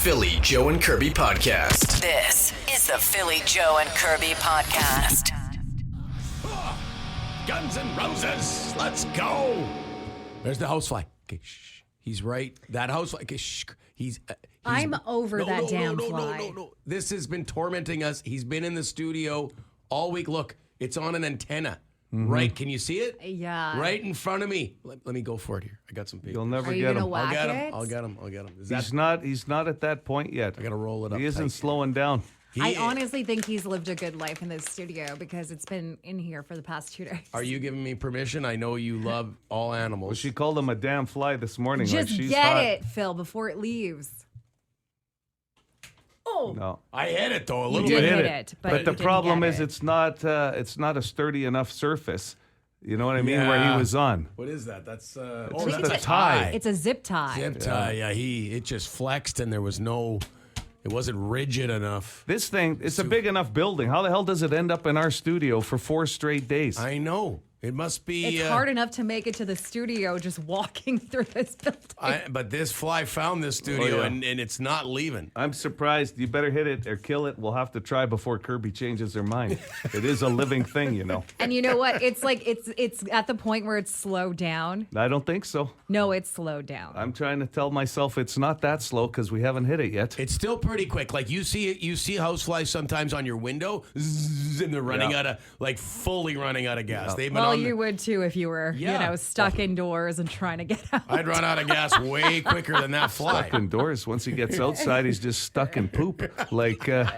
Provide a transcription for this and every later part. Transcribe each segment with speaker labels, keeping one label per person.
Speaker 1: Philly Joe and Kirby Podcast.
Speaker 2: This is the Philly Joe and Kirby Podcast.
Speaker 3: Guns N' Roses, let's go. There's the housefly. Okay, shh. He's right. That housefly. Okay, shh.
Speaker 4: I'm over that damn fly.
Speaker 3: No. This has been tormenting us. He's been in the studio all week. Look, it's on an antenna. Mm-hmm. Right, can you see it?
Speaker 4: Yeah.
Speaker 3: Right in front of me. Let me go for it here. I got some papers.
Speaker 5: You'll never
Speaker 4: Are you
Speaker 5: get
Speaker 4: gonna
Speaker 5: him.
Speaker 4: whack
Speaker 3: I'll get him.
Speaker 5: He's not at that point yet.
Speaker 3: I got to roll it up.
Speaker 5: He isn't
Speaker 3: tight.
Speaker 5: slowing down.
Speaker 4: I honestly think he's lived a good life in this studio because it's been in here for the past 2 days.
Speaker 3: Are you giving me permission? I know you love all animals.
Speaker 5: Well, she called him a damn fly this morning.
Speaker 4: Just
Speaker 5: like she's
Speaker 4: get
Speaker 5: hot.
Speaker 4: it, Phil, before it leaves. Oh,
Speaker 5: No.
Speaker 3: I hit it though a
Speaker 4: you
Speaker 3: little
Speaker 4: did
Speaker 3: bit.
Speaker 4: hit it, but
Speaker 5: But
Speaker 4: you
Speaker 5: the
Speaker 4: didn't
Speaker 5: problem
Speaker 4: get
Speaker 5: is
Speaker 4: it.
Speaker 5: it's not a sturdy enough surface. You know what I mean? Where he was on.
Speaker 3: What is that? That's
Speaker 5: just
Speaker 3: that's
Speaker 5: a tie.
Speaker 4: It's a zip tie.
Speaker 3: Zip tie. Yeah, it just flexed and there was it wasn't rigid enough.
Speaker 5: This thing, it's a big enough building. How the hell does it end up in our studio for 4 straight days?
Speaker 3: I know. It must be.
Speaker 4: It's hard enough to make it to the studio just walking through this building.
Speaker 3: But this fly found this studio
Speaker 5: yeah.
Speaker 3: and it's not leaving.
Speaker 5: I'm surprised. You better hit it or kill it. We'll have to try before Kirby changes her mind. It is a living thing, you know.
Speaker 4: And you know what? It's like it's at the point where it's slowed down.
Speaker 5: I don't think so.
Speaker 4: No, it's slowed down.
Speaker 5: I'm trying to tell myself it's not that slow because we haven't hit it yet.
Speaker 3: It's still pretty quick. Like you see houseflies sometimes on your window, zzz, and they're running out of fully running out of gas. They've been
Speaker 4: Well,
Speaker 3: on
Speaker 4: you would too if you were, stuck indoors and trying to get out.
Speaker 3: I'd run out of gas way quicker than that fly.
Speaker 5: Stuck indoors. Once he gets outside, he's just stuck in poop. Like, I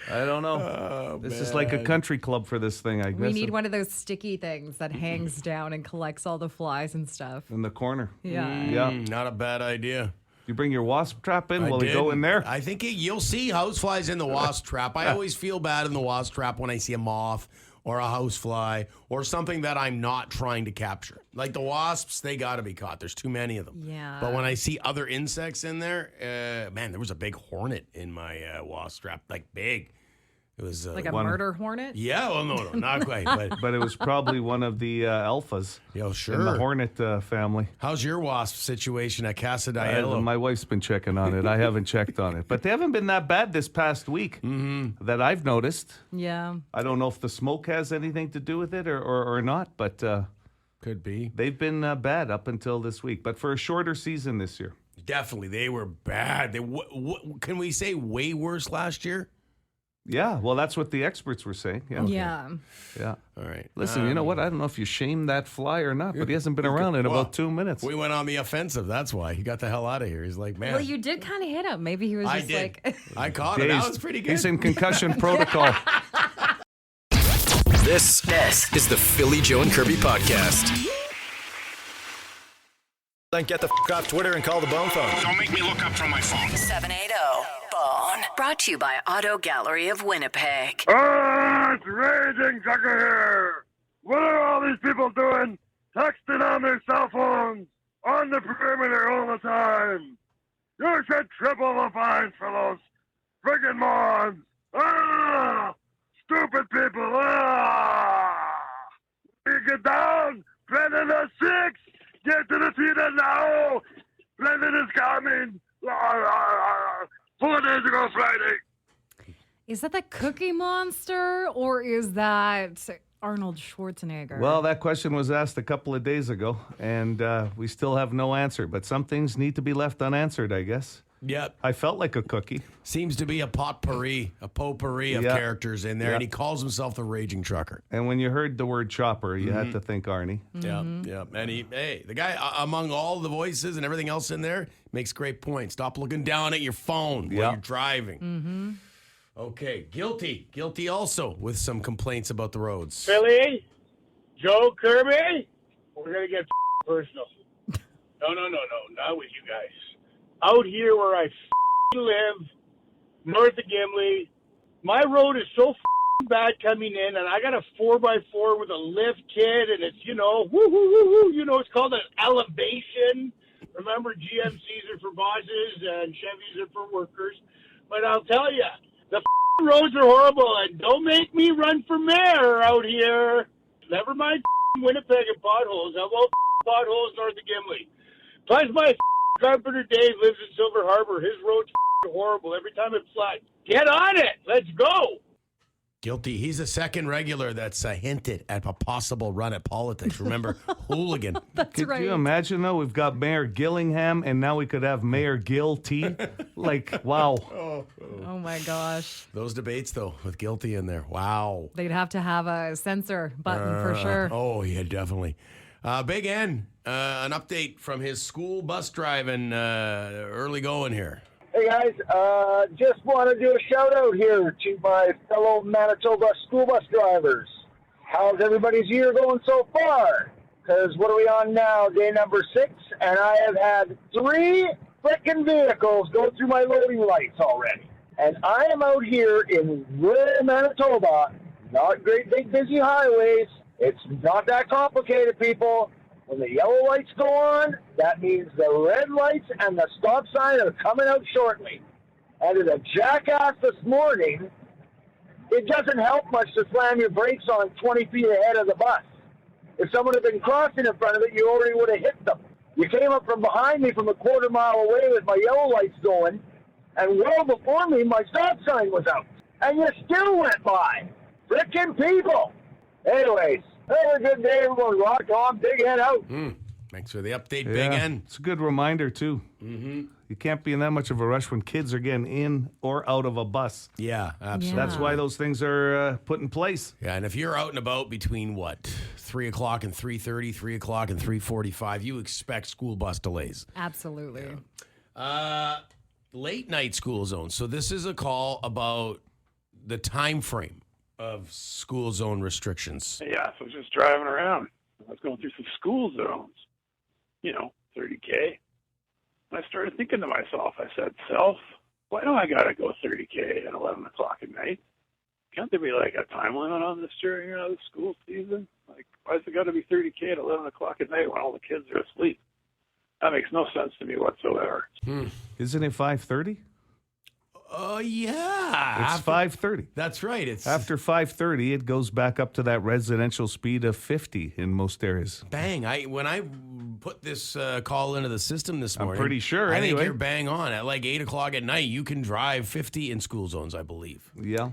Speaker 5: don't know. This is like a country club for this thing, I guess.
Speaker 4: We need one of those sticky things that hangs down and collects all the flies and stuff.
Speaker 5: In the corner.
Speaker 4: Yeah.
Speaker 5: Yeah.
Speaker 3: Not a bad idea.
Speaker 5: You bring your wasp trap in? Will
Speaker 3: I
Speaker 5: he go
Speaker 3: did.
Speaker 5: in there?
Speaker 3: I think you'll see houseflies in the wasp trap. I always feel bad in the wasp trap when I see a moth or a housefly or something that I'm not trying to capture. Like the wasps, they got to be caught. There's too many of them.
Speaker 4: Yeah.
Speaker 3: But when I see other insects in there, man, there was a big hornet in my wasp trap, like big. It was
Speaker 4: Like a murder hornet?
Speaker 3: Yeah, well, no, not quite.
Speaker 5: But it was probably one of the alphas
Speaker 3: sure.
Speaker 5: in the hornet family.
Speaker 3: How's your wasp situation at Casa Diello?
Speaker 5: My wife's been checking on it. I haven't checked on it. But they haven't been that bad this past week that I've noticed.
Speaker 4: Yeah.
Speaker 5: I don't know if the smoke has anything to do with it or not, but
Speaker 3: Could be.
Speaker 5: they've been bad up until this week. But for a shorter season this year.
Speaker 3: Definitely, they were bad. Can we say way worse last year?
Speaker 5: Yeah, well, that's what the experts were saying. Yeah.
Speaker 4: Yeah.
Speaker 3: All right.
Speaker 5: Listen, you know what? I don't know if you shamed that fly or not, but he hasn't been around in about 2 minutes.
Speaker 3: We went on the offensive. That's why he got the hell out of here. He's like, man.
Speaker 4: Well, you did kind of hit him. Maybe he was
Speaker 3: I
Speaker 4: just
Speaker 3: did.
Speaker 4: like...
Speaker 3: I caught it. That was pretty good.
Speaker 5: He's in concussion protocol.
Speaker 1: This is the Philly Joe and Kirby Podcast.
Speaker 6: Then get the f*** off Twitter and call the bone phone.
Speaker 7: Don't make me look up from my phone.
Speaker 2: 780-BONE. Brought to you by Auto Gallery of Winnipeg.
Speaker 8: Oh, it's Raging Tucker here. What are all these people doing? Texting on their cell phones, on the perimeter all the time. You should triple the fines for those friggin' morons. Ah! Stupid people. Ah! You get down, Brendan the 6. Get to the theater now. Brendan is coming. 4 days ago Friday.
Speaker 4: Is that the Cookie Monster or is that Arnold Schwarzenegger?
Speaker 5: Well, that question was asked a couple of days ago, and we still have no answer. But some things need to be left unanswered, I guess.
Speaker 3: Yep.
Speaker 5: I felt like a cookie.
Speaker 3: Seems to be a potpourri of characters in there, and he calls himself the Raging Trucker.
Speaker 5: And when you heard the word chopper, you had to think Arnie.
Speaker 3: Yeah. And the guy, among all the voices and everything else in there, makes great points. Stop looking down at your phone while you're driving. Okay, guilty also with some complaints about the roads.
Speaker 8: Philly, Joe, Kirby, we're going to get personal. No, not with you guys. Out here where I live, north of Gimli, my road is so bad coming in, and I got a 4x4 with a lift kit, and it's, it's called an elevation. Remember, GMCs are for bosses and Chevys are for workers. But I'll tell you, the roads are horrible, and don't make me run for mayor out here. Never mind Winnipeg and potholes. How about potholes north of Gimli? Plus, my Carpenter Dave lives in Silver Harbor. His road's horrible. Every time it's flat. Get on it. Let's go.
Speaker 3: Guilty. He's a second regular that's hinted at a possible run at politics. Remember, hooligan.
Speaker 4: That's right.
Speaker 5: Could you imagine, though? We've got Mayor Gillingham, and now we could have Mayor Guilty. Like, wow.
Speaker 4: Oh, my gosh.
Speaker 3: Those debates, though, with Guilty in there. Wow.
Speaker 4: They'd have to have a censor button for sure.
Speaker 3: Oh, yeah, definitely. Big N, an update from his school bus driving early going here.
Speaker 7: Hey guys, just want to do a shout out here to my fellow Manitoba school bus drivers. How's everybody's year going so far? Because what are we on now? Day number 6, and I have had 3 frickin' vehicles go through my loading lights already. And I am out here in rural Manitoba, not great big busy highways. It's not that complicated, people. When the yellow lights go on, that means the red lights and the stop sign are coming out shortly. And as a jackass this morning, it doesn't help much to slam your brakes on 20 feet ahead of the bus. If someone had been crossing in front of it, you already would have hit them. You came up from behind me from a quarter mile away with my yellow lights going, and well before me, my stop sign was out. And you still went by. Frickin' people. Anyways. Have a good day, everyone. Rock on. Big N out.
Speaker 3: Thanks for the update, Big N.
Speaker 5: It's a good reminder, too. Mm-hmm. You can't be in that much of a rush when kids are getting in or out of a bus.
Speaker 3: Yeah, absolutely.
Speaker 5: That's why those things are put in place.
Speaker 3: Yeah, and if you're out and about between, 3 o'clock and 3:30, 3 o'clock and 3:45, you expect school bus delays.
Speaker 4: Absolutely.
Speaker 3: Late night school zone. So this is a call about the time frame of school zone restrictions.
Speaker 9: Yeah, so I was just driving around. I was going through some school zones, 30K. And I started thinking to myself, I said, self, why do I got to go 30K at 11 o'clock at night? Can't there be like a time limit on this during the school season? Like, why's it got to be 30K at 11 o'clock at night when all the kids are asleep? That makes no sense to me whatsoever.
Speaker 5: Isn't it 5:30?
Speaker 3: Yeah.
Speaker 5: It's 5:30.
Speaker 3: That's right. It's
Speaker 5: After 5:30, it goes back up to that residential speed of 50 in most areas.
Speaker 3: bang. When I put this call into the system this morning,
Speaker 5: I'm pretty sure,
Speaker 3: I think
Speaker 5: anyway.
Speaker 3: you're bang on. At like 8 o'clock at night, you can drive 50 in school zones, I believe.
Speaker 5: Yeah.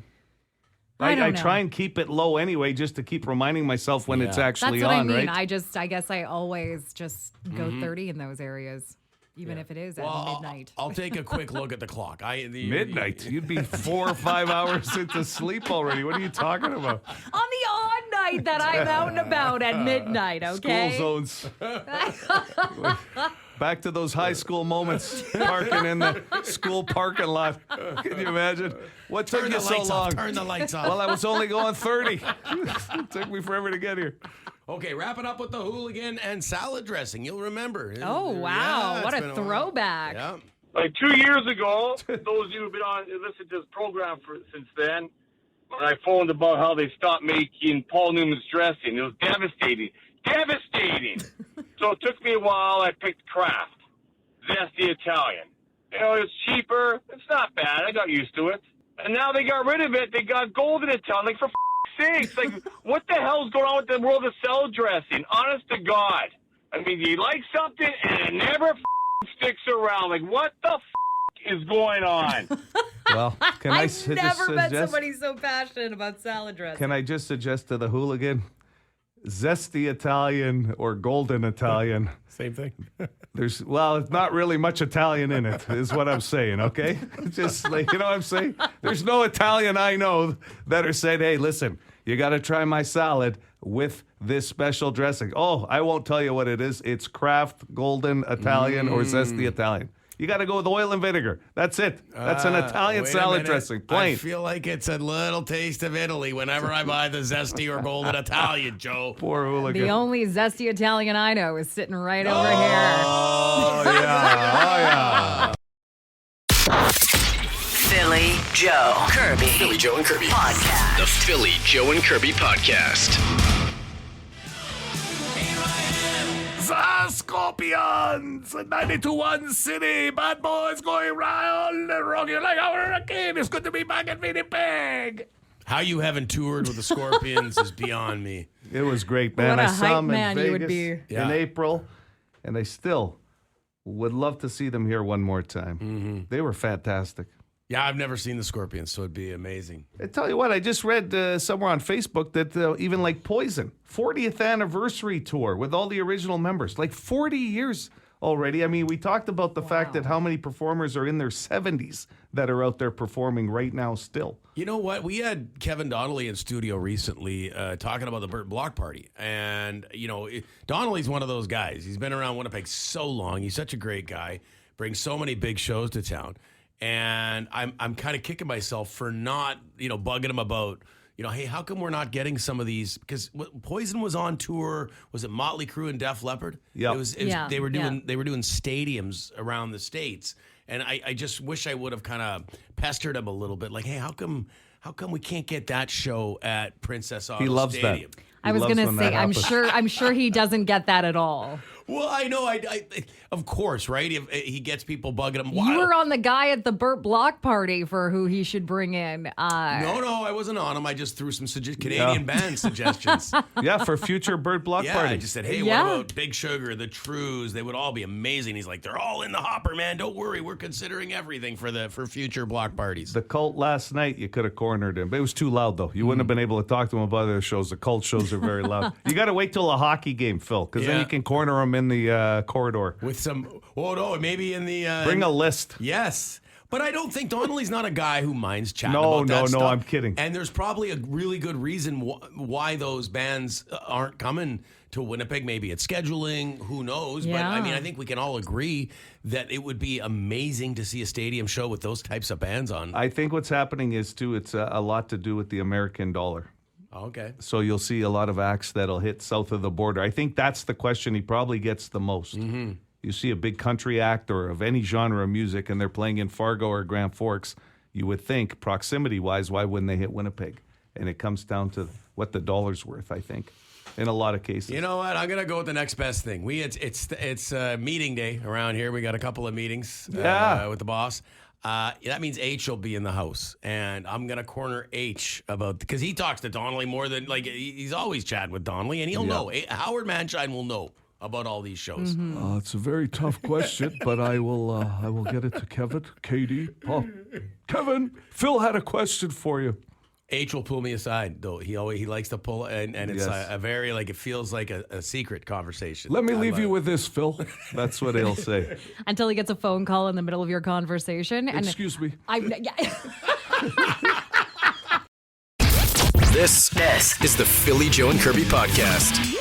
Speaker 4: I don't know.
Speaker 5: try and keep it low anyway, just to keep reminding myself when it's actually
Speaker 4: That's what
Speaker 5: on,
Speaker 4: I mean.
Speaker 5: right?
Speaker 4: I guess I always just go 30 in those areas, even if it is at midnight.
Speaker 3: I'll take a quick look at the clock.
Speaker 5: Midnight. You'd be 4 or 5 hours into sleep already. What are you talking about?
Speaker 4: On the odd night that I'm out and about at midnight, okay?
Speaker 5: School zones. Back to those high school moments, parking in the school parking lot. Can you imagine? What took
Speaker 3: Turn
Speaker 5: you
Speaker 3: the
Speaker 5: so
Speaker 3: lights
Speaker 5: long?
Speaker 3: off. Turn the lights off.
Speaker 5: Well, I was only going 30. It took me forever to get here.
Speaker 3: Okay, wrap it up with the hooligan and salad dressing. You'll remember.
Speaker 4: Oh, wow.
Speaker 3: Yeah,
Speaker 4: what
Speaker 3: it's
Speaker 4: a
Speaker 3: been while.
Speaker 4: throwback.
Speaker 3: Yeah.
Speaker 8: Like 2 years ago, those of you who've been on listened to this program since then, when I phoned about how they stopped making Paul Newman's dressing. It was devastating. Devastating. So it took me a while. I picked Kraft. Zesty Italian. It's cheaper. It's not bad. I got used to it. And now they got rid of it. They got Golden Italian. Like, for sakes. Like, what the hell's going on with the world of salad dressing? Honest to God. I mean, you like something and it never sticks around. Like, what the is going on?
Speaker 5: Well, can I
Speaker 4: I've
Speaker 5: just
Speaker 4: never met
Speaker 5: suggest?
Speaker 4: somebody so passionate about salad dressing.
Speaker 5: Can I just suggest to the hooligan, zesty Italian or golden Italian?
Speaker 3: Same thing.
Speaker 5: It's not really much Italian in it, is what I'm saying, okay? Just like, you know what I'm saying? There's no Italian I know that are saying, hey, listen, you got to try my salad with this special dressing. Oh, I won't tell you what it is. It's Kraft, golden Italian, or zesty Italian. You got to go with oil and vinegar. That's it. That's an Italian
Speaker 3: Wait a
Speaker 5: salad
Speaker 3: minute.
Speaker 5: dressing.
Speaker 3: I
Speaker 5: Plain.
Speaker 3: feel like it's a little taste of Italy whenever I buy the zesty or golden Italian, Joe.
Speaker 5: Poor hooligan.
Speaker 4: The only zesty Italian I know is sitting right over here.
Speaker 5: Oh, yeah. Oh, yeah.
Speaker 2: Philly Joe Kirby.
Speaker 1: Philly Joe and Kirby.
Speaker 2: Podcast.
Speaker 1: The Philly Joe and Kirby Podcast.
Speaker 5: The Scorpions, 92-1 City, bad boys going round and wrong. You're like a hurricane. It's good to be back at Winnipeg.
Speaker 3: How you haven't toured with the Scorpions is beyond me.
Speaker 5: It was great, man.
Speaker 4: What a
Speaker 5: I saw
Speaker 4: hype
Speaker 5: them in
Speaker 4: man you would
Speaker 5: Vegas
Speaker 4: be.
Speaker 3: Yeah.
Speaker 5: in April, and I still Would love to see them here one more time.
Speaker 3: Mm-hmm.
Speaker 5: They were fantastic.
Speaker 3: Yeah, I've never seen the Scorpions, so it'd be amazing.
Speaker 5: I tell you what, I just read somewhere on Facebook that even like Poison, 40th anniversary tour with all the original members, like 40 years already. I mean, we talked about the fact that how many performers are in their 70s that are out there performing right now still.
Speaker 3: You know what? We had Kevin Donnelly in studio recently talking about the Burt Block Party. And, Donnelly's one of those guys. He's been around Winnipeg so long. He's such a great guy. Brings so many big shows to town. And I'm kind of kicking myself for not, bugging him about, hey, how come we're not getting some of these? Because Poison was on tour. Was it Motley Crue and Def Leppard?
Speaker 5: Yeah.
Speaker 3: They were doing stadiums around the States. And I just wish I would have kind of pestered him a little bit. Like, hey, how come we can't get that show at Princess Auto
Speaker 5: He loves
Speaker 3: Stadium?
Speaker 5: that.
Speaker 4: I was going to say, I'm sure he doesn't get that at all.
Speaker 3: Well, I know. I of course, right? If he gets people bugging him.
Speaker 4: You were on the guy at the Burt Block Party for who he should bring in.
Speaker 3: No, I wasn't on him. I just threw some Canadian band suggestions.
Speaker 5: Yeah, for future Burt Block Party.
Speaker 3: I just said, hey, what about Big Sugar, the Trues? They would all be amazing. He's like, they're all in the hopper, man. Don't worry. We're considering everything for future block parties.
Speaker 5: The Cult last night, you could have cornered him. But it was too loud, though. You wouldn't have been able to talk to him about other shows. The Cult shows are very loud. You got to wait till a hockey game, Phil, because then you can corner him in the corridor.
Speaker 3: With some, maybe in the...
Speaker 5: Bring a list.
Speaker 3: Yes. But I don't think Donnelly's not a guy who minds chatting about that stuff.
Speaker 5: No, I'm kidding.
Speaker 3: And there's probably a really good reason why those bands aren't coming to Winnipeg. Maybe it's scheduling. Who knows?
Speaker 4: Yeah.
Speaker 3: But, I mean, I think we can all agree that it would be amazing to see a stadium show with those types of bands on.
Speaker 5: I think what's happening is, too, it's a lot to do with the American dollar.
Speaker 3: Okay.
Speaker 5: So you'll see a lot of acts that'll hit south of the border. I think that's the question he probably gets the most. Mm-hmm. You see a big country act or of any genre of music and they're playing in Fargo or Grand Forks, you would think proximity-wise, why wouldn't they hit Winnipeg? And it comes down to what the dollar's worth, I think, in a lot of cases.
Speaker 3: You know what? I'm going to go with the next best thing. It's meeting day around here. We got a couple of meetings with the boss. That means H will be in the house, and I'm gonna corner H because he talks to Donnelly more than he's always chatting with Donnelly, and he'll know. Howard Manshine will know about all these shows.
Speaker 5: Mm-hmm. It's a very tough question, but I will get it to Kevin, Katie, Kevin. Phil had a question for you.
Speaker 3: H will pull me aside, though. He likes to pull, and it's a very it feels like a secret conversation.
Speaker 5: Let me leave you with this, Phil. That's what he'll say.
Speaker 4: Until he gets a phone call in the middle of your conversation.
Speaker 5: Excuse me.
Speaker 1: This is the Philly Joe and Kirby podcast.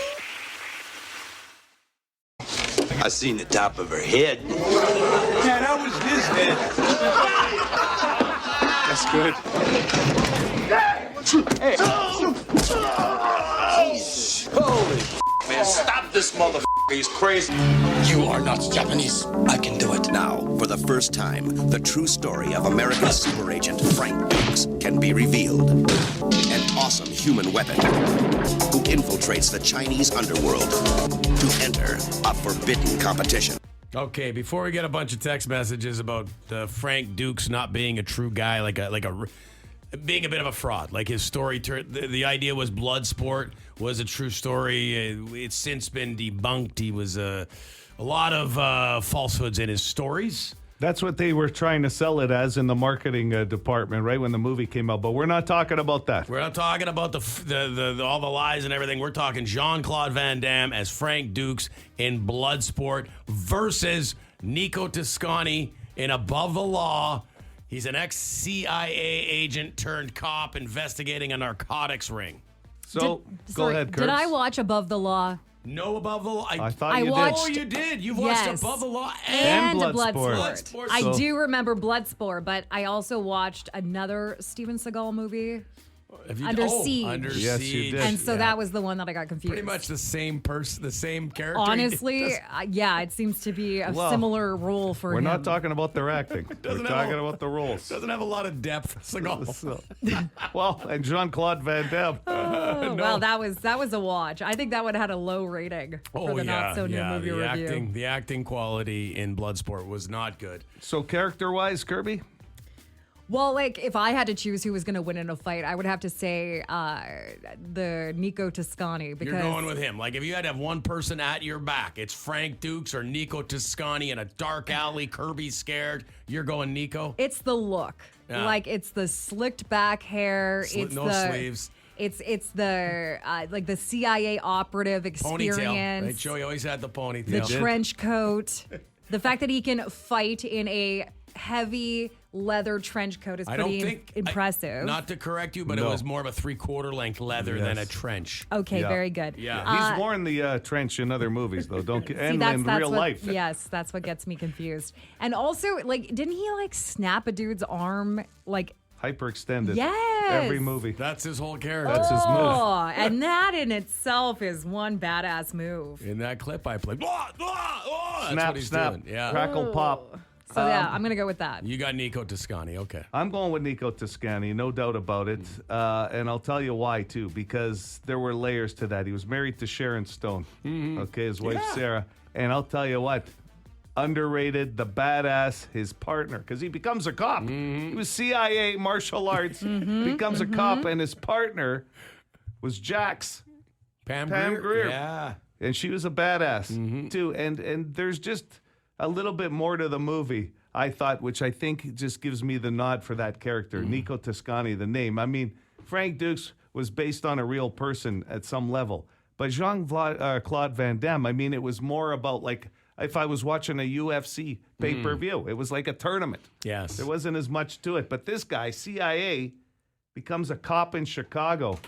Speaker 10: I seen the top of her head.
Speaker 11: Yeah, that was his head. That's good. Hey.
Speaker 10: Holy man, stop this motherfucker. He's crazy.
Speaker 11: You are not Japanese.
Speaker 10: I can do it. Now, for the first time, the true story of American super agent Frank Dukes can be revealed. An awesome human weapon who infiltrates the Chinese underworld to enter a forbidden competition.
Speaker 3: Okay, before we get a bunch of text messages about Frank Dukes not being a true guy, being a bit of a fraud, like his story, the idea was Bloodsport was a true story. It's since been debunked. He was a lot of falsehoods in his stories.
Speaker 5: That's what they were trying to sell it as in the marketing department, right, when the movie came out. But we're not talking about that.
Speaker 3: We're not talking about all the lies and everything. We're talking Jean-Claude Van Damme as Frank Dukes in Bloodsport versus Nico Toscani in Above the Law. He's an ex-CIA agent turned cop investigating a narcotics ring.
Speaker 5: So, go ahead, Kurt.
Speaker 4: Did I watch Above the Law?
Speaker 3: No Above the Law.
Speaker 5: I thought you
Speaker 4: watched,
Speaker 5: did.
Speaker 3: Oh, you did. You've watched Above the Law
Speaker 4: and
Speaker 5: Bloodsport.
Speaker 4: I do remember Bloodsport, but I also watched another Steven Seagal movie. Under Siege.
Speaker 3: Under
Speaker 5: Yes,
Speaker 3: Siege.
Speaker 5: you did.
Speaker 4: And so that was the one that I got confused.
Speaker 3: Pretty much the same person, the same character.
Speaker 4: Honestly, it seems to be a similar role for him.
Speaker 5: We're not talking about their acting. We're talking about the roles.
Speaker 3: Doesn't have a lot of depth, Seagal.
Speaker 5: Well, and Jean-Claude Van Damme.
Speaker 4: Well, that was a watch. I think that one had a low rating for the not-so-new movie review.
Speaker 3: The acting quality in Bloodsport was not good.
Speaker 5: So character-wise, Kirby?
Speaker 4: Well, like if I had to choose who was going to win in a fight, I would have to say the Nico Toscani because
Speaker 3: you're going with him. Like if you had to have one person at your back, it's Frank Dukes or Nico Toscani in a dark alley. Kirby's scared. You're going Nico.
Speaker 4: It's the look, like it's the slicked back hair. It's
Speaker 3: no sleeves.
Speaker 4: It's the like the CIA operative experience.
Speaker 3: Ponytail. Right, Joey always had the ponytail.
Speaker 4: The trench coat. The fact that he can fight in a heavy leather trench coat is pretty impressive.
Speaker 3: Not to correct you, but it was more of a 3/4 length leather than a trench.
Speaker 4: Okay, very good.
Speaker 3: Yeah.
Speaker 5: He's worn the trench in other movies, though. And
Speaker 4: that's
Speaker 5: in real
Speaker 4: what,
Speaker 5: life.
Speaker 4: Yes, that's what gets me confused. And also, like, didn't he like snap a dude's arm like
Speaker 5: hyperextended?
Speaker 4: Yes.
Speaker 5: Every movie.
Speaker 3: That's his whole character.
Speaker 5: That's his move.
Speaker 4: And that in itself is one badass move.
Speaker 3: In that clip I played. That's
Speaker 5: Snap,
Speaker 3: what he's
Speaker 5: snap.
Speaker 3: doing. Yeah.
Speaker 5: Crackle, pop.
Speaker 4: So yeah, I'm gonna go with that.
Speaker 3: You got Nico Toscani. Okay.
Speaker 5: I'm going with Nico Toscani, no doubt about it. And I'll tell you why, too, because there were layers to that. He was married to Sharon Stone, okay, his wife, Sarah. And I'll tell you what, underrated, the badass, his partner, because he becomes a cop. He was CIA, martial arts, becomes a cop, and his partner was Jax.
Speaker 3: Pam
Speaker 5: Grier.
Speaker 3: Yeah.
Speaker 5: And she was a badass, too. And there's just a little bit more to the movie, I thought, which I think just gives me the nod for that character, Nico Toscani, the name. I mean, Frank Dukes was based on a real person at some level. But Jean-Claude Van Damme, I mean, it was more about like if I was watching a UFC pay-per-view. It was like a tournament.
Speaker 3: Yes.
Speaker 5: There wasn't as much to it. But this guy, CIA, becomes a cop in Chicago.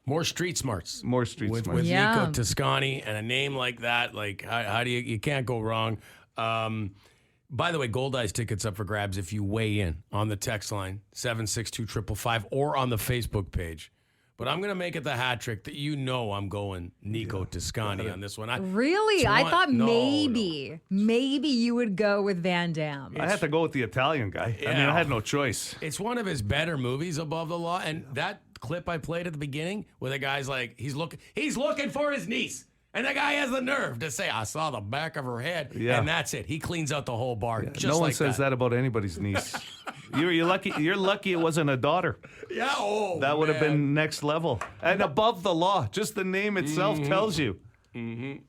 Speaker 3: More street smarts.
Speaker 5: More street smarts.
Speaker 3: With Nico Toscani and a name like that, like how do you can't go wrong. By the way, Gold Eyes tickets up for grabs if you weigh in on the text line 762-555 or on the Facebook page. But I'm going to make it the hat trick that I'm going Nico Toscani on this one.
Speaker 4: Really? I thought maybe you would go with Van Damme.
Speaker 5: I had to go with the Italian guy. I mean, I had no choice.
Speaker 3: It's one of his better movies, Above the Law, and that clip I played at the beginning where the guy's like, he's looking for his niece. And the guy has the nerve to say, I saw the back of her head. Yeah. And that's it. He cleans out the whole bar. Just
Speaker 5: no one
Speaker 3: like
Speaker 5: says that about anybody's niece. You're lucky it wasn't a daughter.
Speaker 3: Yeah. Oh,
Speaker 5: that would have been next level. And Above the Law, just the name itself tells you.
Speaker 4: And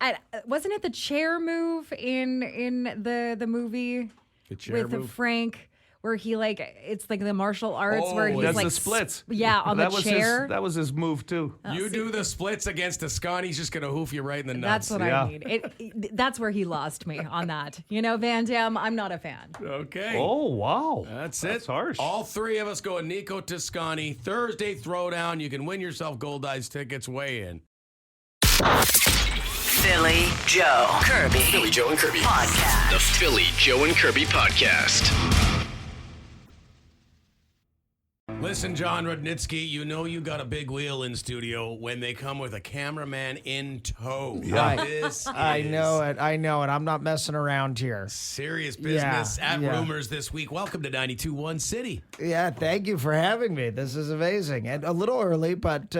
Speaker 4: wasn't it the chair move in the movie with Frank? Where he it's like the martial arts where he's
Speaker 5: the splits.
Speaker 4: On the chair.
Speaker 5: That was his move too.
Speaker 3: You do the splits against Toscani, he's just gonna hoof you right in the nuts.
Speaker 4: That's what I mean. That's where he lost me on that. Van Damme, I'm not a fan.
Speaker 3: Okay.
Speaker 5: Oh wow,
Speaker 3: that's
Speaker 5: it. Harsh.
Speaker 3: All three of us go Nico Toscani. Thursday Throwdown. You can win yourself Gold Eyes tickets. Weigh in.
Speaker 2: Philly Joe Kirby.
Speaker 1: Philly Joe and Kirby
Speaker 2: Podcast.
Speaker 1: The Philly Joe and Kirby Podcast.
Speaker 3: Listen, Jon Rudnitsky, you got a big wheel in studio when they come with a cameraman in tow.
Speaker 12: Yeah. I know it. I'm not messing around here.
Speaker 3: Serious business at Rumors this week. Welcome to 92.1 City.
Speaker 12: Yeah, thank you for having me. This is amazing. And a little early, but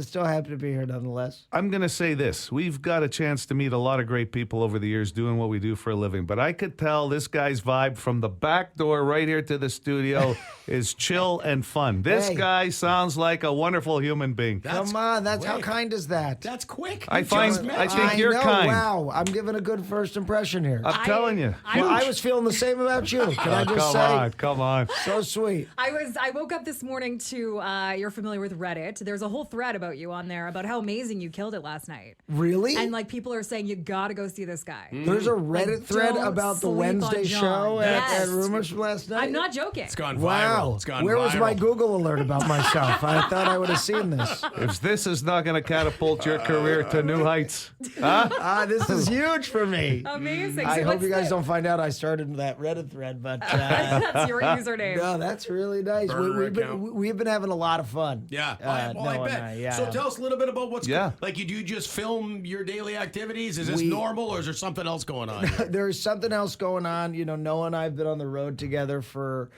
Speaker 12: still happy to be here nonetheless.
Speaker 5: I'm going to say this. We've got a chance to meet a lot of great people over the years doing what we do for a living. But I could tell this guy's vibe from the back door right here to the studio is chill and fun. This guy sounds like a wonderful human being.
Speaker 12: Come on, how kind is that?
Speaker 3: That's quick.
Speaker 5: I think you're kind.
Speaker 12: Wow, I'm giving a good first impression here.
Speaker 5: I'm telling you.
Speaker 12: I was feeling the same about you. Can I just say?
Speaker 5: Come on.
Speaker 12: So sweet.
Speaker 4: I woke up this morning to, you're familiar with Reddit. There's a whole thread about you on there about how amazing you killed it last night.
Speaker 12: Really?
Speaker 4: And people are saying you gotta go see this guy.
Speaker 12: There's a Reddit thread about the Wednesday show at Rumors last night?
Speaker 4: I'm not joking.
Speaker 3: It's gone viral.
Speaker 12: Wow.
Speaker 3: It's gone
Speaker 12: Where
Speaker 3: viral.
Speaker 12: was my Google alert about myself? I thought I would have seen this.
Speaker 5: If this is not going to catapult your career to new heights, huh?
Speaker 12: This is huge for me.
Speaker 4: Amazing.
Speaker 12: I hope you guys don't find out I started that Reddit thread, but
Speaker 4: that's your username.
Speaker 12: No, that's really nice. We've been having a lot of fun.
Speaker 3: Yeah. I bet. So tell us a little bit about what's going on. Like, do you just film your daily activities? Is this normal, or is there something else going on?
Speaker 12: There's something else going on. Noah and I have been on the road together for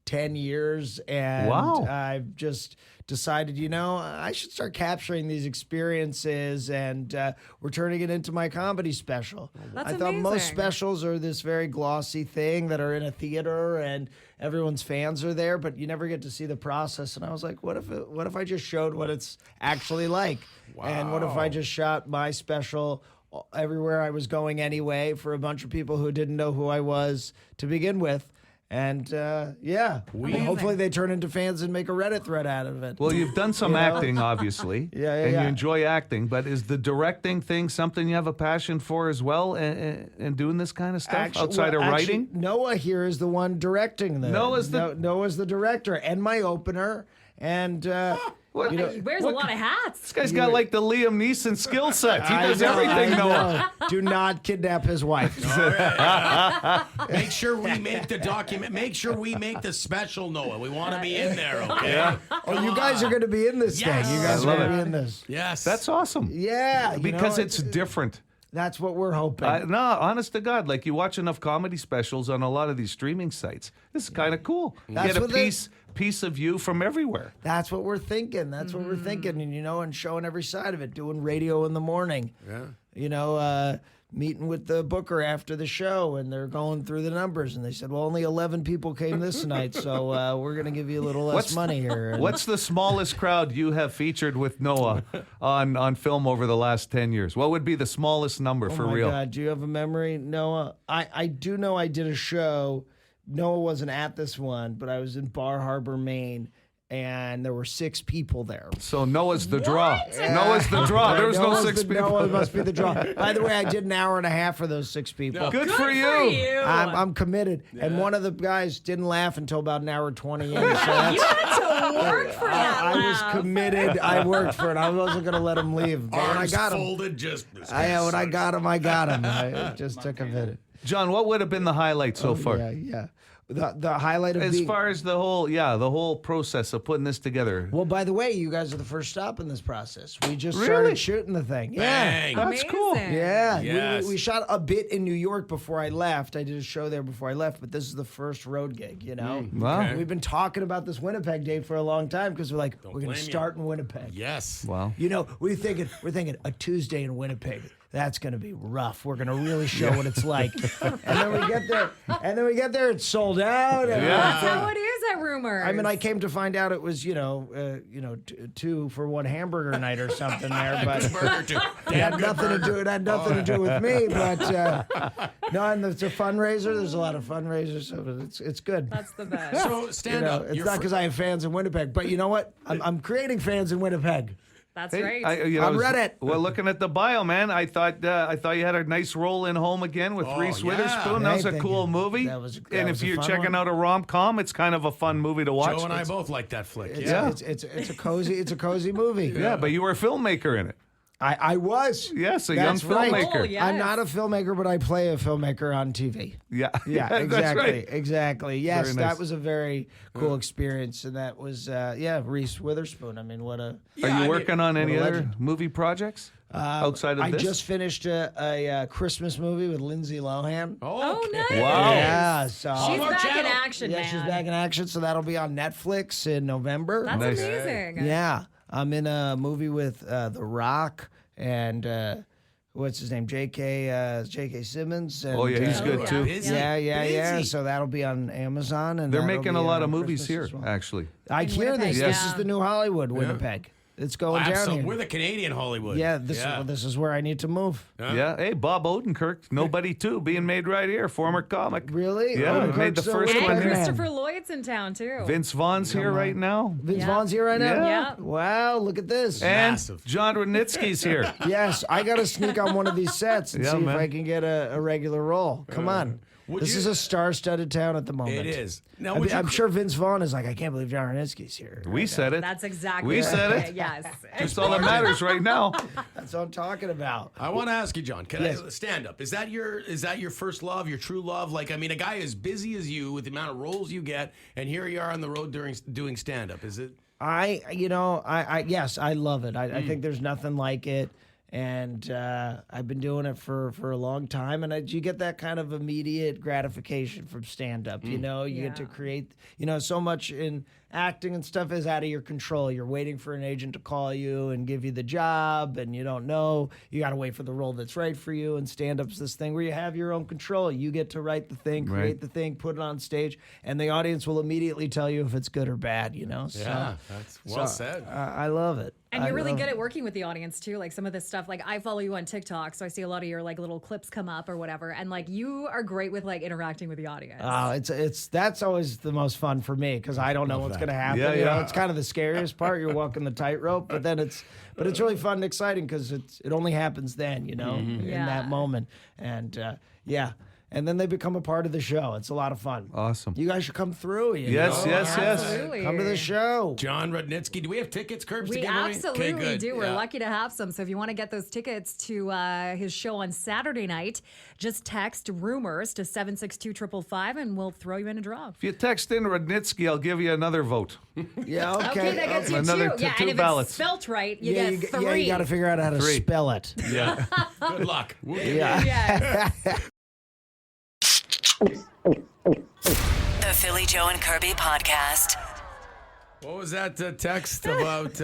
Speaker 12: 10 years, and
Speaker 5: Wow.
Speaker 12: I've just decided, I should start capturing these experiences, and we're turning it into my comedy special.
Speaker 4: That's
Speaker 12: I thought most
Speaker 4: amazing.
Speaker 12: specials are this very glossy thing that are in a theater and everyone's fans are there, but you never get to see the process. And I was like, what if I just showed what it's actually like? Wow. And what if I just shot my special everywhere I was going anyway for a bunch of people who didn't know who I was to begin with? And hopefully they turn into fans and make a Reddit thread out of it.
Speaker 5: Well, you've done some acting, obviously.
Speaker 12: Yeah.
Speaker 5: You enjoy acting, but is the directing thing something you have a passion for as well, and doing this kind of stuff outside of writing?
Speaker 12: Noah here is the one directing this.
Speaker 5: Noah's
Speaker 12: the director and my opener. And
Speaker 4: He wears a lot of hats.
Speaker 5: This guy's got like the Liam Neeson skill set. He does everything, Noah.
Speaker 12: Do not kidnap his wife.
Speaker 3: Make sure we make the document. Make sure we make the special, Noah. We want to be in there, okay?
Speaker 5: Yeah.
Speaker 12: You guys are going to be in this
Speaker 3: Yes.
Speaker 12: thing. You guys
Speaker 5: I
Speaker 12: are
Speaker 5: love
Speaker 12: going to
Speaker 5: it.
Speaker 12: be in this.
Speaker 3: Yes.
Speaker 5: That's awesome.
Speaker 12: Yeah.
Speaker 5: Because it's different.
Speaker 12: That's what we're hoping.
Speaker 5: No, honest to God, like you watch enough comedy specials on a lot of these streaming sites. This is kind of cool.
Speaker 12: That's
Speaker 5: you get
Speaker 12: what
Speaker 5: a piece of you from everywhere.
Speaker 12: That's what we're thinking. That's what we're thinking. And, and showing every side of it, doing radio in the morning.
Speaker 3: Yeah.
Speaker 12: Meeting with the booker after the show, and they're going through the numbers. And they said, well, only 11 people came this night, so we're going to give you a little less money here. And
Speaker 5: What's the smallest crowd you have featured with Noah on film over the last 10 years? What would be the smallest number for real?
Speaker 12: Oh, my God. Do you have a memory, Noah? I do know I did a show. Noah wasn't at this one, but I was in Bar Harbor, Maine, and there were 6 people there.
Speaker 5: So Noah's the draw. Noah's the draw. There was no 6 people.
Speaker 12: Noah must be the draw. By the way, I did an hour and a half for those 6 people.
Speaker 5: Good for you.
Speaker 12: I'm committed. Yeah. And one of the guys didn't laugh until about an hour 20 in. So that's,
Speaker 4: You had to work for that
Speaker 12: I was
Speaker 4: laugh.
Speaker 12: committed. I worked for it. I wasn't going to let him leave. But when I got him,
Speaker 3: folded, just.
Speaker 12: when I got him, I got him. It just took a minute.
Speaker 5: John, what would have been the highlight so far?
Speaker 12: Yeah. The highlight of
Speaker 5: as far as the whole process of putting this together.
Speaker 12: Well, by the way, you guys are the first stop in this process. We just
Speaker 5: Really?
Speaker 12: started shooting the thing.
Speaker 3: Bang.
Speaker 12: Yeah.
Speaker 5: That's cool.
Speaker 12: Yeah,
Speaker 3: Yes.
Speaker 12: we shot a bit in New York before I left. I did a show there before I left, but this is the first road gig,
Speaker 5: Wow.
Speaker 3: Okay.
Speaker 12: We've been talking about this Winnipeg date for a long time because we're like, we're going to
Speaker 3: blame you.
Speaker 12: start in Winnipeg.
Speaker 3: Yes.
Speaker 5: Wow.
Speaker 12: We're thinking a Tuesday in Winnipeg. That's going to be rough. We're going to really show what it's like. And then we get there, it's sold out. And
Speaker 4: That's how it is at Rumors.
Speaker 12: I mean, I came to find out it was, 2 for 1 hamburger night or something there, but it had nothing to do. It had nothing to do with me. But no, and it's a fundraiser. There's a lot of fundraisers, so it's good.
Speaker 4: That's the best.
Speaker 3: So stand up.
Speaker 12: It's not because I have fans in Winnipeg, but you know what? I'm creating fans in Winnipeg.
Speaker 4: That's
Speaker 5: Hey,
Speaker 4: right.
Speaker 12: On Reddit.
Speaker 5: Well, looking at the bio, man, I thought you had a nice role in Home Again with Reese
Speaker 3: yeah.
Speaker 5: Witherspoon.
Speaker 12: Hey,
Speaker 5: That was a
Speaker 12: thank
Speaker 5: cool
Speaker 12: you.
Speaker 5: movie.
Speaker 12: That was
Speaker 5: and
Speaker 12: a
Speaker 5: if you're
Speaker 12: fun
Speaker 5: checking
Speaker 12: one.
Speaker 5: out a rom-com, it's kind of a fun movie to watch.
Speaker 3: Joe and I both like that flick.
Speaker 12: It's a cozy movie.
Speaker 5: Yeah, but you were a filmmaker in it.
Speaker 12: I was.
Speaker 5: Yes, a
Speaker 12: That's
Speaker 5: young
Speaker 12: right.
Speaker 5: filmmaker.
Speaker 4: Oh, yeah.
Speaker 12: I'm not a filmmaker, but I play a filmmaker on TV.
Speaker 5: Yeah,
Speaker 12: Yeah,
Speaker 5: that's
Speaker 12: exactly.
Speaker 5: right.
Speaker 12: Exactly. Yes,
Speaker 5: Very nice.
Speaker 12: that was a very cool experience. And that was, Reese Witherspoon. I mean, what a.
Speaker 5: Are you working on any
Speaker 12: what a
Speaker 5: other
Speaker 12: legend.
Speaker 5: movie projects outside of
Speaker 12: I
Speaker 5: this?
Speaker 12: just finished a Christmas movie with Lindsay Lohan.
Speaker 4: Oh, nice.
Speaker 5: Wow.
Speaker 12: Yeah, so.
Speaker 4: She's
Speaker 3: Hallmark
Speaker 4: back in
Speaker 3: Channel.
Speaker 4: action,
Speaker 12: Yeah,
Speaker 4: man.
Speaker 12: she's back in action, so that'll be on Netflix in November.
Speaker 4: That's
Speaker 5: Nice.
Speaker 4: amazing.
Speaker 12: Yeah, I'm in a movie with The Rock and what's his name, J.K. Simmons. And,
Speaker 5: Oh yeah, he's good
Speaker 4: yeah.
Speaker 5: too.
Speaker 3: Busy.
Speaker 12: Yeah.
Speaker 3: Busy.
Speaker 12: So that'll be on Amazon, and
Speaker 5: They're
Speaker 12: that'll
Speaker 5: making
Speaker 12: be
Speaker 5: a lot of
Speaker 12: on
Speaker 5: movies
Speaker 12: Christmas
Speaker 5: here,
Speaker 12: as well.
Speaker 5: actually.
Speaker 12: I
Speaker 4: In
Speaker 12: hear
Speaker 4: Winnipeg,
Speaker 12: this.
Speaker 4: yeah.
Speaker 12: This is the new Hollywood, Winnipeg. It's going down
Speaker 3: Absolutely.
Speaker 12: here.
Speaker 3: We're the Canadian Hollywood.
Speaker 12: Yeah, this is where I need to move.
Speaker 5: Yeah. Hey, Bob Odenkirk, Nobody Too, being made right here. Former comic.
Speaker 12: Really?
Speaker 5: Yeah,
Speaker 12: Odenkirk's
Speaker 5: made the
Speaker 12: still
Speaker 5: first
Speaker 12: Winnipeg
Speaker 5: one
Speaker 4: And
Speaker 5: here.
Speaker 12: man.
Speaker 4: Christopher Lloyd's in town, too.
Speaker 5: Vince Vaughn's here right now.
Speaker 12: Vince
Speaker 4: Yeah.
Speaker 12: Vaughn's here right now?
Speaker 4: Yeah.
Speaker 12: Wow, look at this.
Speaker 5: And
Speaker 3: Massive.
Speaker 5: John Rudnitsky's here.
Speaker 12: Yes, I got to sneak on one of these sets and
Speaker 5: Yeah,
Speaker 12: see
Speaker 5: man.
Speaker 12: if I can get a regular role. Come on.
Speaker 3: would
Speaker 12: This
Speaker 3: you-
Speaker 12: is a star-studded town at the moment.
Speaker 3: It is. Now,
Speaker 12: I
Speaker 3: would
Speaker 12: mean,
Speaker 3: you
Speaker 12: I'm sure Vince Vaughn is like, I can't believe John Rudnitsky's here.
Speaker 5: We said it.
Speaker 4: That's exactly
Speaker 5: We
Speaker 4: right.
Speaker 5: said it.
Speaker 4: Yes.
Speaker 5: That's all that matters right now.
Speaker 12: That's what I'm talking about.
Speaker 3: I want to ask you, John. Can
Speaker 12: Yes.
Speaker 3: I stand up? Is that your first love, your true love? Like, I mean, a guy as busy as you with the amount of roles you get, and here you are on the road doing stand up. Is it?
Speaker 12: Yes, I love it. I think there's nothing like it. And I've been doing it for a long time, and you get that kind of immediate gratification from stand-up. You know, you get to create. You know, so much in acting and stuff is out of your control. You're waiting for an agent to call you and give you the job, and you don't know. You got to wait for the role that's right for you. And stand-up's this thing where you have your own control. You get to write the thing, create the thing, put it on stage, and the audience will immediately tell you if it's good or bad. You know.
Speaker 3: Yeah, that's well said.
Speaker 12: I love it.
Speaker 4: And you're really good at working with the audience too. Like some of this stuff, like I follow you on TikTok, so I see a lot of your like little clips come up or whatever. And like you are great with like interacting with the audience.
Speaker 12: Oh, that's always the most fun for me because I don't know what's going to happen. Yeah, you know, it's kind of the scariest part. You're walking the tightrope, but it's really fun and exciting because it only happens then, you know, in that moment. And and then they become a part of the show. It's a lot of fun.
Speaker 5: Awesome.
Speaker 12: You guys should come through.
Speaker 5: Yes.
Speaker 4: Absolutely.
Speaker 12: Come to the show.
Speaker 3: Jon Rudnitsky. Do we have tickets, Curbs, to
Speaker 4: We
Speaker 3: give away?
Speaker 4: absolutely do. We're lucky to have some. So if you want to get those tickets to his show on Saturday night, just text rumors to 762-555 and we'll throw you in a draw.
Speaker 5: If you text in Rudnitsky, I'll give you another vote.
Speaker 12: Yeah, okay.
Speaker 4: Okay, that gets you
Speaker 5: Another
Speaker 4: two. Yeah,
Speaker 5: two
Speaker 4: and if
Speaker 5: ballots.
Speaker 4: it's spelt right, you get three.
Speaker 12: Yeah, you got to figure out how to spell it.
Speaker 3: Yeah. Good luck.
Speaker 4: Yes.
Speaker 2: The Philly Joe and Kirby podcast.
Speaker 3: What was that text about?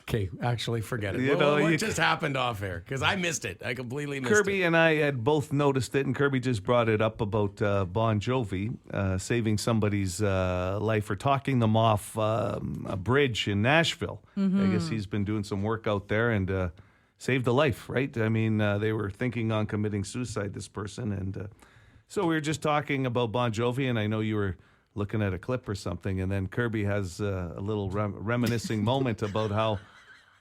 Speaker 3: Okay, actually, forget it. What just happened off air? Because I missed it. I completely missed it.
Speaker 5: Kirby and I had both noticed it, and Kirby just brought it up about Bon Jovi saving somebody's life or talking them off a bridge in Nashville. I guess he's been doing some work out there and saved a life, right? I mean, they were thinking on committing suicide, this person. And so we were just talking about Bon Jovi, and I know you were looking at a clip or something, and then Kirby has a little reminiscing moment about how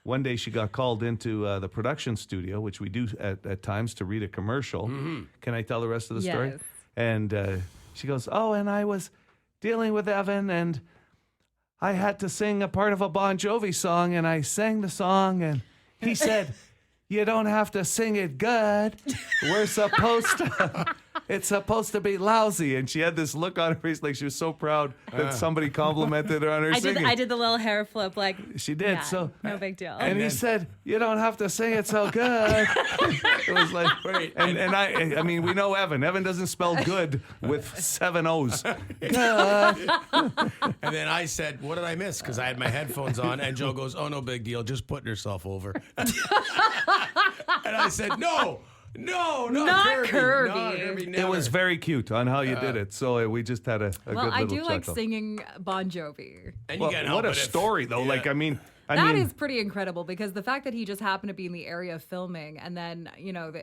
Speaker 5: one day she got called into the production studio, which we do at times, to read a commercial. Can I tell the rest of the story? And she goes, and I was dealing with Evan, and I had to sing a part of a Bon Jovi song, and I sang the song, and he said, you don't have to sing it good. We're supposed to. It's supposed to be lousy. And she had this look on her face like she was so proud that somebody complimented her on her singing.
Speaker 4: I did the little hair flip like.
Speaker 5: She did.
Speaker 4: No big deal.
Speaker 5: And he said, you don't have to sing it so good. It was like, wait. And I mean, we know Evan. Evan doesn't spell good with 7 O's. Good.
Speaker 3: And then I said, what did I miss? Because I had my headphones on. And Joe goes, oh, no big deal. Just putting herself over. And I said, no,
Speaker 4: not Kirby.
Speaker 5: It was very cute on how you did it. So we just had a good little chuckle.
Speaker 4: I do like singing Bon Jovi.
Speaker 3: And
Speaker 5: what a story, though. Like, I mean,
Speaker 4: that is pretty incredible because the fact that he just happened to be in the area of filming and then, you know,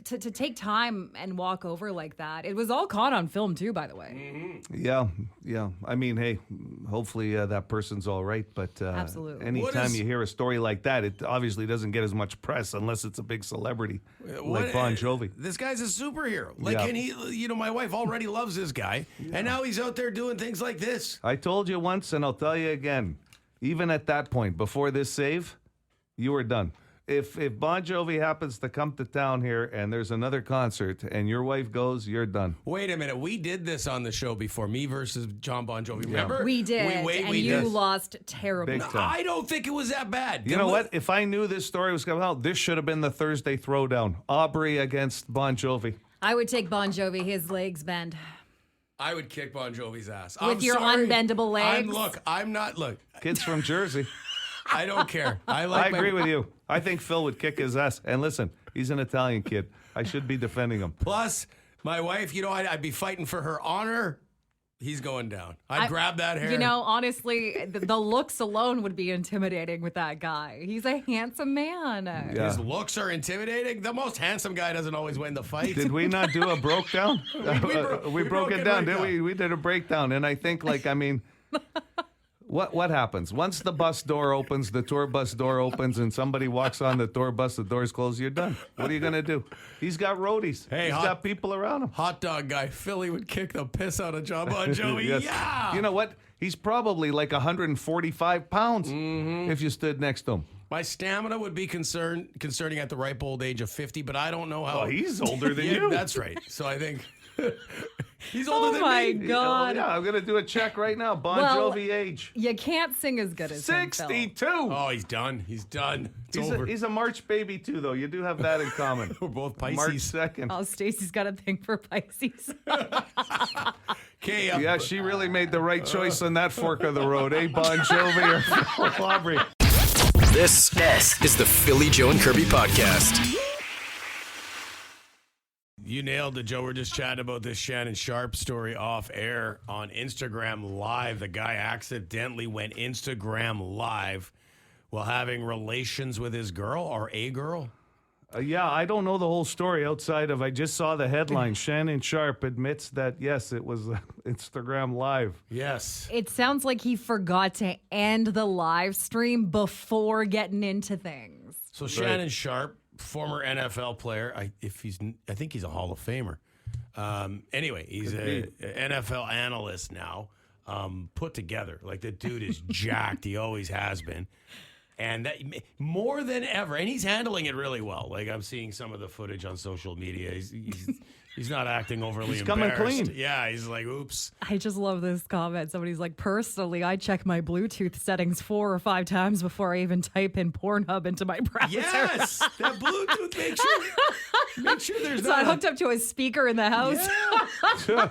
Speaker 4: to take time and walk over like that. It was all caught on film too, by the way.
Speaker 5: Yeah. I mean, hey, hopefully that person's all right. But
Speaker 4: absolutely.
Speaker 5: Anytime you hear a story like that, it obviously doesn't get as much press unless it's a big celebrity like Bon Jovi.
Speaker 3: This guy's a superhero. And he, you know, my wife already loves this guy. Yeah. And now he's out there doing things like this.
Speaker 5: I told you once and I'll tell you again. Even at that point, before this save, you were done. If Bon Jovi happens to come to town here and there's another concert and your wife goes, you're done.
Speaker 3: Wait a minute. We did this on the show before. Me versus John Bon Jovi. Remember?
Speaker 4: We did. You lost terribly.
Speaker 3: I don't think it was that bad.
Speaker 5: You know what? If I knew this story was coming out, this should have been the Thursday Throwdown. Aubrey against Bon Jovi.
Speaker 4: I would take Bon Jovi. His legs bend.
Speaker 3: I would kick Bon Jovi's ass.
Speaker 4: With your unbendable legs?
Speaker 3: I'm not.
Speaker 5: Kids from Jersey.
Speaker 3: I don't care. I
Speaker 5: agree with you. I think Phil would kick his ass. And listen, he's an Italian kid. I should be defending him.
Speaker 3: Plus, my wife, you know, I'd be fighting for her honor. He's going down. I'd grab that hair.
Speaker 4: You know, honestly, the looks alone would be intimidating with that guy. He's a handsome man.
Speaker 3: Yeah. His looks are intimidating. The most handsome guy doesn't always win the fight.
Speaker 5: Did we not do a broke down? we broke it down, didn't we? We did a breakdown. And I think, what happens? Once the bus door opens, the tour bus door opens, and somebody walks on the tour bus, the door's closed, you're done. What are you going to do? He's got roadies. He's got people around him.
Speaker 3: Hot dog guy, Philly would kick the piss out of John Bon Jovi. Yes. Yeah.
Speaker 5: You know what? He's probably like 145 pounds if you stood next to him.
Speaker 3: My stamina would be concerning at the ripe old age of 50, but I don't know how.
Speaker 5: Oh, he's older than you.
Speaker 3: That's right. So I think He's older than
Speaker 4: my
Speaker 3: me.
Speaker 4: God.
Speaker 5: Yeah, I'm going to do a check right now. Bon Jovi age.
Speaker 4: You can't sing as good as him, Phil.
Speaker 5: 62.
Speaker 3: Oh, he's done. He's done. It's over.
Speaker 5: He's a March baby, too, though. You do have that in common.
Speaker 3: We're both Pisces.
Speaker 5: March 2nd.
Speaker 4: Oh, Stacey's got a thing for Pisces.
Speaker 3: Okay.
Speaker 5: Yeah, she really made the right choice on that fork of the road, eh? Bon Jovi or Phil Aubrey?
Speaker 1: This is the Philly Joe and Kirby podcast.
Speaker 3: You nailed it, Joe. We're just chatting about this Shannon Sharpe story off air on Instagram Live. The guy accidentally went Instagram Live while having relations with his girl or a girl.
Speaker 5: Yeah, I don't know the whole story outside of I just saw the headline. Shannon Sharpe admits that, yes, it was Instagram Live.
Speaker 3: Yes.
Speaker 4: It sounds like he forgot to end the live stream before getting into things.
Speaker 3: So Shannon Sharpe, former NFL player, I think he's a Hall of Famer. Anyway, he's an NFL analyst now, put together. Like, the dude is jacked. He always has been. And that, more than ever, and he's handling it really well. Like, I'm seeing some of the footage on social media. He's not acting overly
Speaker 5: He's coming
Speaker 3: embarrassed.
Speaker 5: clean.
Speaker 3: Yeah, he's like, oops.
Speaker 4: I just love this comment. Somebody's like, personally, I check my Bluetooth settings 4 or 5 times before I even type in Pornhub into my browser.
Speaker 3: Yes, that Bluetooth make sure there's
Speaker 4: It's not hooked up to a speaker in the house.
Speaker 3: Yeah.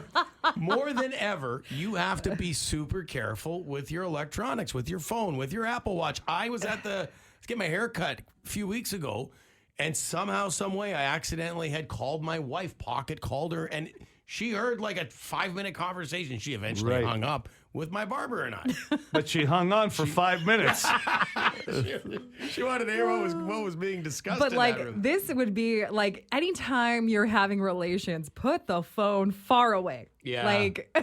Speaker 3: More than ever, you have to be super careful with your electronics, with your phone, with your Apple Watch. I was to get my hair cut a few weeks ago, and somehow, some way, I accidentally had called my wife, pocket called her, and she heard like a 5-minute conversation. She eventually hung up with my barber and I.
Speaker 5: But she hung on for 5 minutes.
Speaker 3: She wanted to hear what was being discussed.
Speaker 4: But
Speaker 3: in
Speaker 4: like,
Speaker 3: that room.
Speaker 4: this would be like, anytime you're having relations, put the phone far away.
Speaker 3: Yeah.
Speaker 4: Like,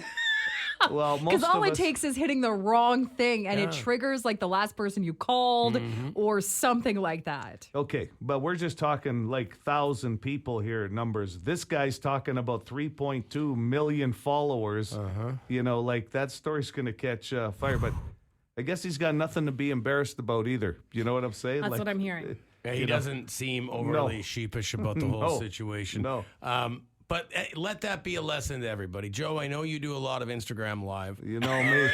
Speaker 5: well,
Speaker 4: because all it takes is hitting the wrong thing and it triggers like the last person you called or something like that.
Speaker 5: Okay, but we're just talking like 1,000 people here, numbers. This guy's talking about 3.2 million followers. You know, like, that story's going to catch fire. But I guess he's got nothing to be embarrassed about either. You know what I'm saying?
Speaker 4: That's
Speaker 5: like,
Speaker 4: what I'm hearing.
Speaker 3: Yeah, he doesn't seem overly sheepish about the whole situation.
Speaker 5: No.
Speaker 3: But let that be a lesson to everybody. Joe, I know you do a lot of Instagram Live.
Speaker 5: You know me.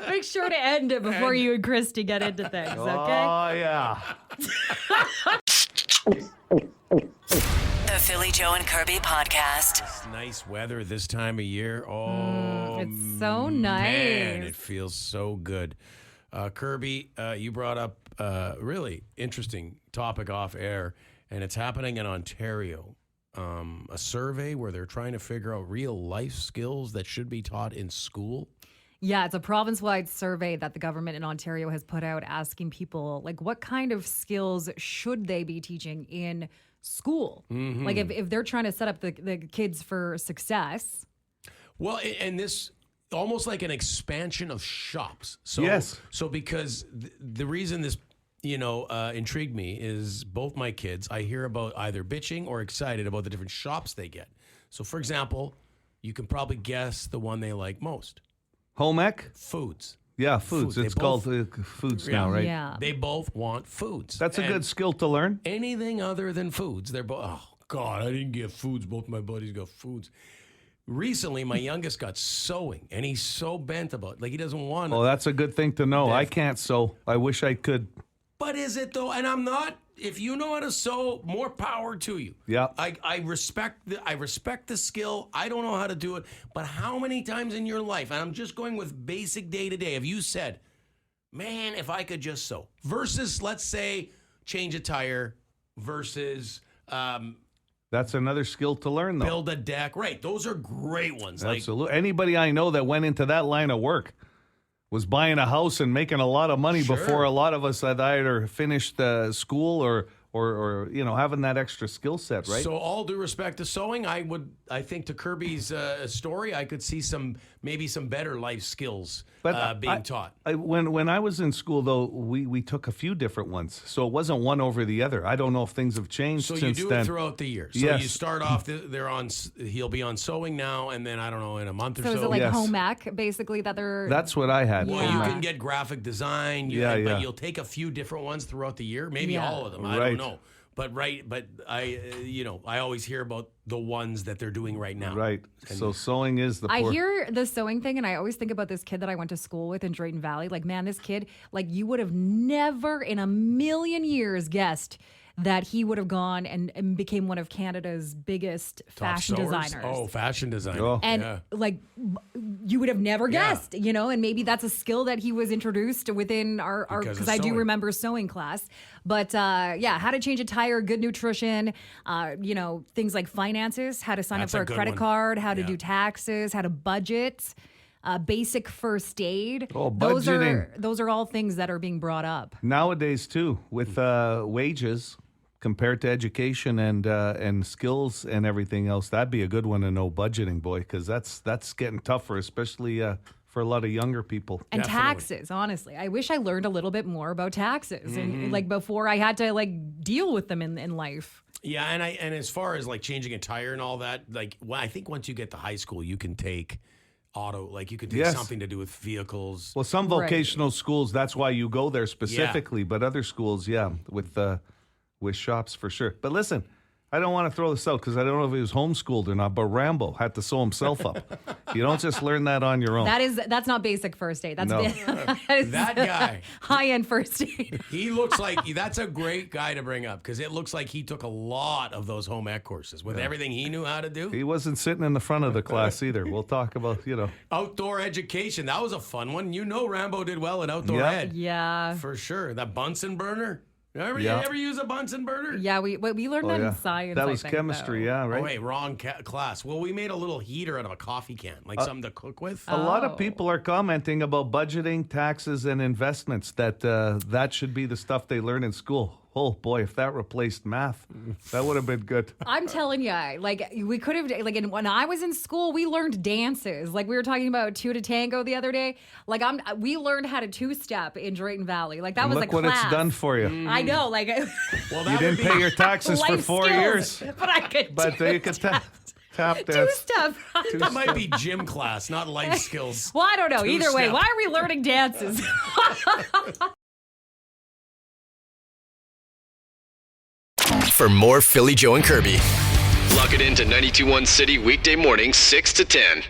Speaker 4: Make sure to end it before you and Christy get into things, okay?
Speaker 5: Oh, yeah.
Speaker 2: The Philly Joe and Kirby podcast.
Speaker 3: It's nice weather this time of year. Oh,
Speaker 4: it's so nice.
Speaker 3: Man, it feels so good. Kirby, you brought up a really interesting topic off air, and it's happening in Ontario. A survey where they're trying to figure out real life skills that should be taught in school.
Speaker 4: Yeah, it's a province-wide survey that the government in Ontario has put out asking people, like, what kind of skills should they be teaching in school? Like, if they're trying to set up the kids for success.
Speaker 3: Well, and this almost like an expansion of shops. So,
Speaker 5: yes.
Speaker 3: So because the reason this intrigued me is both my kids, I hear about either bitching or excited about the different shops they get. So, for example, you can probably guess the one they like most.
Speaker 5: Home ec?
Speaker 3: Foods.
Speaker 5: Yeah, foods. It's called foods now, right?
Speaker 4: Yeah.
Speaker 3: They both want foods.
Speaker 5: That's a good skill to learn.
Speaker 3: Anything other than foods, they're both, oh, God, I didn't get foods. Both my buddies got foods. Recently, my youngest got sewing, and he's so bent about it. Like, he doesn't want
Speaker 5: Oh, that's a good thing to know. I can't sew. I wish I could.
Speaker 3: But is it, though? And I'm not. If you know how to sew, more power to you.
Speaker 5: Yeah.
Speaker 3: I respect the skill. I don't know how to do it. But how many times in your life, and I'm just going with basic day-to-day, have you said, man, if I could just sew, versus, let's say, change a tire, versus
Speaker 5: that's another skill to learn, though.
Speaker 3: build a deck. Right. Those are great ones.
Speaker 5: Absolutely. Anybody I know that went into that line of work was buying a house and making a lot of money before a lot of us had either finished school or having that extra skill set, right?
Speaker 3: So all due respect to sewing, I think to Kirby's story, I could see maybe some better life skills being taught.
Speaker 5: When I was in school, though, we took a few different ones, so it wasn't one over the other. I don't know if things have changed
Speaker 3: so
Speaker 5: since
Speaker 3: you do
Speaker 5: then.
Speaker 3: it throughout the year. So
Speaker 5: yes.
Speaker 3: you start off, he'll be on sewing now, and then I don't know, in a month or so.
Speaker 4: So is it like home ec, basically, that they're...
Speaker 5: That's what I had.
Speaker 3: Well, you can get graphic design, but you'll take a few different ones throughout the year, maybe all of them. I don't know. But I always hear about the ones that they're doing right now.
Speaker 5: Right. So sewing is the.
Speaker 4: I hear the sewing thing, and I always think about this kid that I went to school with in Drayton Valley. Like, man, this kid, like, you would have never in a million years guessed that he would have gone and became one of Canada's biggest fashion designers.
Speaker 3: Oh, fashion designer.
Speaker 5: Oh.
Speaker 4: And like, you would have never guessed, and maybe that's a skill that he was introduced within our because I do remember sewing class. But how to change a tire, good nutrition, things like finances, how to sign up for a credit card, how to do taxes, how to budget. Basic first aid.
Speaker 5: Oh, budgeting.
Speaker 4: Those are all things that are being brought up.
Speaker 5: Nowadays, too, with wages compared to education and skills and everything else, that'd be a good one to know, budgeting, boy, because that's getting tougher, especially for a lot of younger people.
Speaker 4: And taxes, honestly. I wish I learned a little bit more about taxes and like before I had to like deal with them in life.
Speaker 3: Yeah, and as far as like changing a tire and all that, like I think once you get to high school, you can take auto, like you could take something to do with vehicles.
Speaker 5: Well, some vocational schools, that's why you go there specifically, but other schools, with shops for sure. But listen, I don't want to throw this out because I don't know if he was homeschooled or not, but Rambo had to sew himself up. You don't just learn that on your own.
Speaker 4: That's not basic first aid. That's
Speaker 3: that guy.
Speaker 4: High-end first aid.
Speaker 3: He looks like, that's a great guy to bring up because it looks like he took a lot of those home ec courses with everything he knew how to do.
Speaker 5: He wasn't sitting in the front of the class either. We'll talk about,
Speaker 3: Outdoor education. That was a fun one. Rambo did well at outdoor ed.
Speaker 4: Yeah.
Speaker 3: For sure. That Bunsen burner. You ever use a Bunsen burner?
Speaker 4: Yeah, we learned that in science.
Speaker 5: That was chemistry, right?
Speaker 3: Oh, wait, wrong class. Well, we made a little heater out of a coffee can, like something to cook with.
Speaker 5: A lot of people are commenting about budgeting, taxes, and investments, that should be the stuff they learn in school. Oh, boy, if that replaced math, that would have been good.
Speaker 4: I'm telling you, like, we could have, like, when I was in school, we learned dances. Like, we were talking about two to tango the other day. Like, we learned how to two-step in Drayton Valley. Like, that was a class.
Speaker 5: Look what it's done for you.
Speaker 4: I know, like.
Speaker 3: Well,
Speaker 5: you didn't pay your taxes for 4 years.
Speaker 4: But I could
Speaker 5: you could tap dance.
Speaker 4: Two-step.
Speaker 3: That might be gym class, not life skills.
Speaker 4: Well, I don't know. Either way, why are we learning dances?
Speaker 1: For more Philly, Joe, and Kirby, log it into 92.1 City weekday mornings 6 to 10.